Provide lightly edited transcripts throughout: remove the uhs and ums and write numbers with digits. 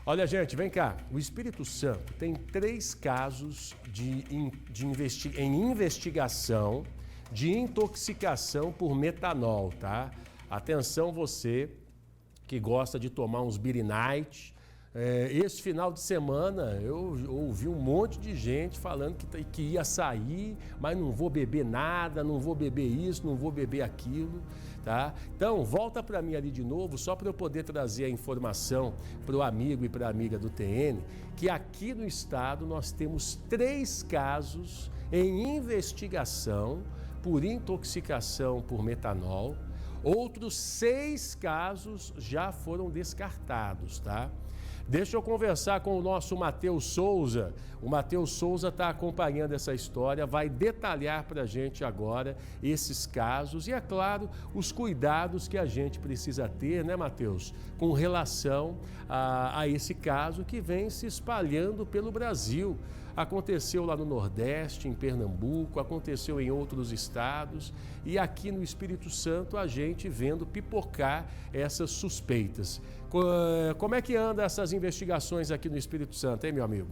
Olha, gente, vem cá. O Espírito Santo tem 3 casos em investigação de intoxicação por metanol, tá? Atenção você que gosta de tomar uns Beer Night. Esse final de semana eu ouvi um monte de gente falando que ia sair, mas não vou beber nada, não vou beber isso, não vou beber aquilo, tá? Então, volta para mim ali de novo, só para eu poder trazer a informação para o amigo e para a amiga do TN, que aqui no estado nós temos 3 casos em investigação por intoxicação por metanol. Outros 6 casos já foram descartados, tá? Deixa eu conversar com o nosso Matheus Souza. O Matheus Souza está acompanhando essa história, vai detalhar para a gente agora esses casos e, é claro, os cuidados que a gente precisa ter, né, Matheus, com relação a esse caso que vem se espalhando pelo Brasil. Aconteceu lá no Nordeste, em Pernambuco, aconteceu em outros estados e aqui no Espírito Santo a gente vendo pipocar essas suspeitas. Como é que andam essas investigações aqui no Espírito Santo, hein, meu amigo?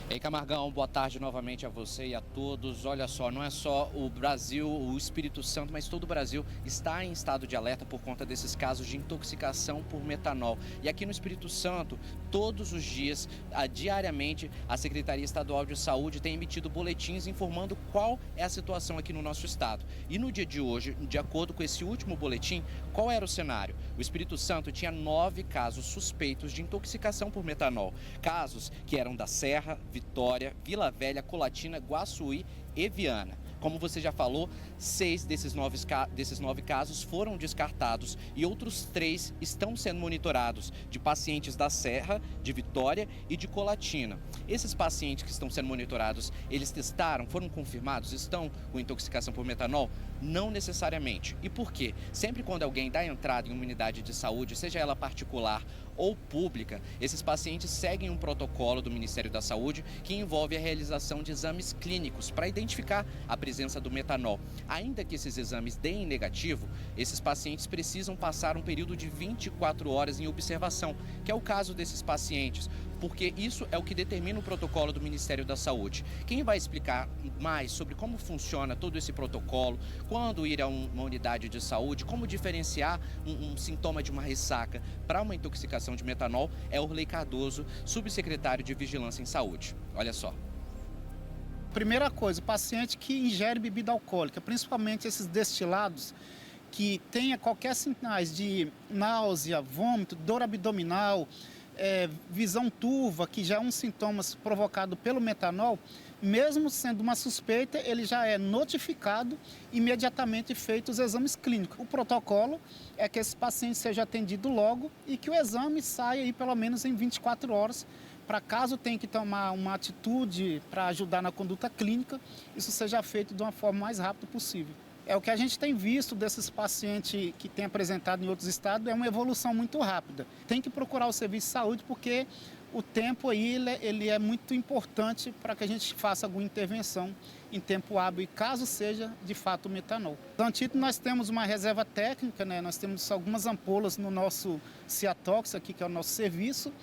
Ei, Camargão, boa tarde novamente a você e a todos. Olha só, não é só o Brasil, o Espírito Santo, mas todo o Brasil está em estado de alerta por conta desses casos de intoxicação por metanol. E aqui no Espírito Santo, todos os dias, diariamente, a Secretaria Estadual de Saúde tem emitido boletins informando qual é a situação aqui no nosso estado. E no dia de hoje, de acordo com esse último boletim, qual era o cenário? O Espírito Santo tinha 9 casos suspeitos de intoxicação por metanol. Casos que eram da Serra, Vitória, Vila Velha, Colatina, Guaçuí e Viana. Como você já falou, 6 desses 9 casos foram descartados e outros 3 estão sendo monitorados, de pacientes da Serra, de Vitória e de Colatina. Esses pacientes que estão sendo monitorados, eles testaram, foram confirmados, estão com intoxicação por metanol? Não necessariamente. E por quê? Sempre quando alguém dá entrada em uma unidade de saúde, seja ela particular ou pública, esses pacientes seguem um protocolo do Ministério da Saúde que envolve a realização de exames clínicos para identificar a presença do metanol. Ainda que esses exames deem negativo, esses pacientes precisam passar um período de 24 horas em observação, que é o caso desses pacientes, porque isso é o que determina o protocolo do Ministério da Saúde. Quem vai explicar mais sobre como funciona todo esse protocolo, quando ir a uma unidade de saúde, como diferenciar um sintoma de uma ressaca para uma intoxicação de metanol, é Orley Cardoso, subsecretário de Vigilância em Saúde. Olha só. Primeira coisa, o paciente que ingere bebida alcoólica, principalmente esses destilados, que tenha qualquer sinais de náusea, vômito, dor abdominal, visão turva, que já é um sintoma provocado pelo metanol, mesmo sendo uma suspeita, ele já é notificado, imediatamente feitos os exames clínicos. O protocolo é que esse paciente seja atendido logo e que o exame saia aí pelo menos em 24 horas, para caso tenha que tomar uma atitude para ajudar na conduta clínica, isso seja feito de uma forma mais rápida possível. É o que a gente tem visto desses pacientes que têm apresentado em outros estados, é uma evolução muito rápida. Tem que procurar o serviço de saúde porque o tempo aí ele é muito importante para que a gente faça alguma intervenção em tempo hábil e caso seja de fato o metanol. No antídoto nós temos uma reserva técnica, né? Nós temos algumas ampolas no nosso Ciatox aqui, que é o nosso serviço,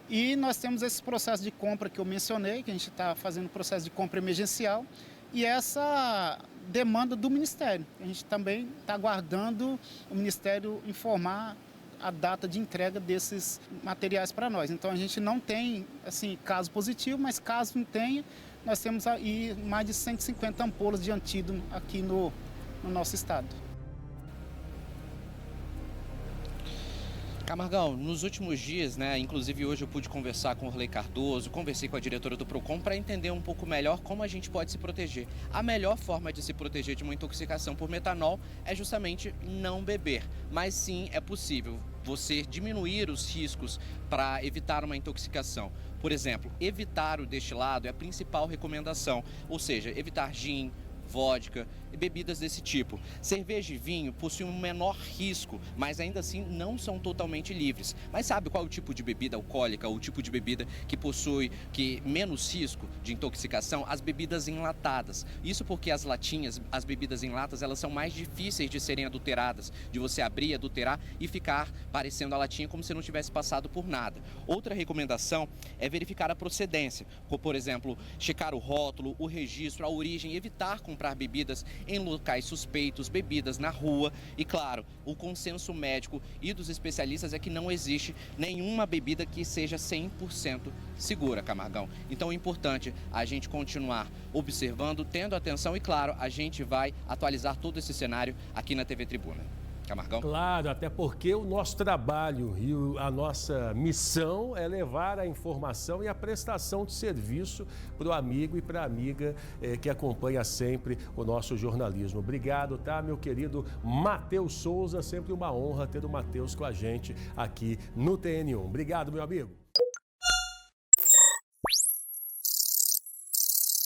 e nós temos esse processo de compra que eu mencionei, que a gente está fazendo processo de compra emergencial, e essa demanda do Ministério. A gente também está aguardando o Ministério informar a data de entrega desses materiais para nós. Então a gente não tem assim, caso positivo, mas caso não tenha, nós temos aí mais de 150 ampolas de antídoto aqui no nosso estado. Camargão, nos últimos dias, né, inclusive hoje eu pude conversar com o Orley Cardoso, conversei com a diretora do PROCON para entender um pouco melhor como a gente pode se proteger. A melhor forma de se proteger de uma intoxicação por metanol é justamente não beber, mas sim é possível você diminuir os riscos para evitar uma intoxicação. Por exemplo, evitar o destilado é a principal recomendação, ou seja, evitar gin, vodka e bebidas desse tipo. Cerveja e vinho possuem um menor risco, mas ainda assim não são totalmente livres. Mas sabe qual é o tipo de bebida alcoólica, o tipo de bebida que possui menos risco de intoxicação? As bebidas enlatadas. Isso porque as latinhas, as bebidas em latas, elas são mais difíceis de serem adulteradas, de você abrir, adulterar e ficar parecendo a latinha como se não tivesse passado por nada. Outra recomendação é verificar a procedência, como, por exemplo, checar o rótulo, o registro, a origem, evitar comprar bebidas em locais suspeitos, bebidas na rua e, claro, o consenso médico e dos especialistas é que não existe nenhuma bebida que seja 100% segura, Camargão. Então é importante a gente continuar observando, tendo atenção e, claro, a gente vai atualizar todo esse cenário aqui na TV Tribuna. Camargão? Claro, até porque o nosso trabalho e a nossa missão é levar a informação e a prestação de serviço para o amigo e para a amiga que acompanha sempre o nosso jornalismo. Obrigado, tá, meu querido Matheus Souza? Sempre uma honra ter o Matheus com a gente aqui no TN1. Obrigado, meu amigo.